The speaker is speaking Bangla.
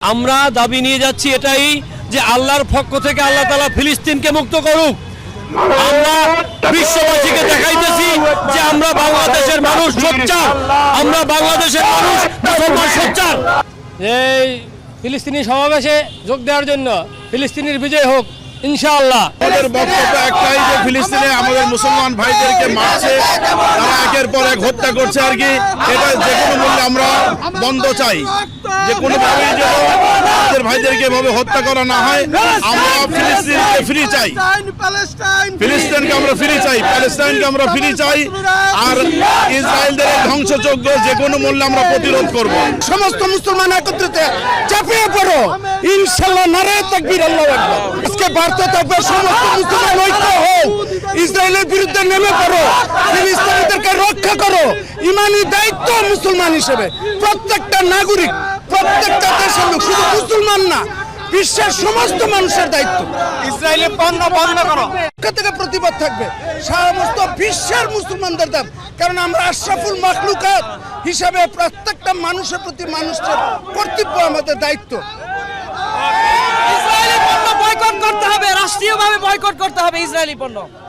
আমরা দাবি নিয়ে যাচ্ছি এটাই যে আল্লাহর পক্ষ থেকে আল্লাহ তাআলা ফিলিস্তিনকে মুক্ত করুক। আমরা বিশ্ববাসীকে দেখাইতেছি যে আমরা বাংলাদেশের মানুষ সোচ্চার, আমরা বাংলাদেশের মানুষ মুসলমান সোচ্চার। এই ফিলিস্তিনি সমাবেশে যোগ দেওয়ার জন্য ফিলিস্তিনের বিজয় হোক ইনশাআল্লাহ। আমাদের বক্তব্য একটাই যে ফিলিস্তিনে আমাদের মুসলমান ভাইদেরকে মারছে, তারা একের পর এক হত্যা করছে আর কি। এটা যে কোনো মূল্যে আমরা বন্ধ চাই, যে কোনোভাবেই যেন আমাদের ভাইদেরকে এভাবে হত্যা করা না হয়। আমরা ফিলিস্তিনকে ফ্রি চাই, ফিলিস্তিনকে আমরা ফ্রি চাই, প্যালেস্টাইনকে আমরা ফ্রি চাই। আর ইসরায়েলদের ধ্বংসযজ্ঞ যে কোনো মূল্যে আমরা প্রতিরোধ করব। সমস্ত মুসলমান একত্রিত চাপিয়ে পড়ো ইনশাআল্লাহ, নারায়ে তাকবীর, আল্লাহু আকবার। আজকে বার্তা থাকবে সমস্ত মুসলমান ঐক্য হও, ইসরায়েলের বিরুদ্ধে নেমে পড়ো, ফিলিস্তিনিদেরকে রক্ষা করো। ইমানি দায়িত্ব মুসলমান হিসেবে প্রত্যেকটা নাগরিক, প্রত্যেকটা দেশের লোক, শুধু মুসলমান না, বিশ্বের সমস্ত মানুষের দায়িত্ব। ইসরায়েলের পণ্য বন্ধ করো থেকে প্রতিবাদ থাকবে সমস্ত বিশ্বের মুসলমানদের দাম, কারণ আমরা আশরাফুল মাখলুকাত হিসাবে প্রত্যেকটা মানুষের প্রতি মানুষের কর্তব্য, আমাদের দায়িত্ব। ইসরায়েলি পণ্য বয়কট করতে হবে, রাষ্ট্রীয়ভাবে বয়কট করতে হবে ইসরায়েলি পণ্য।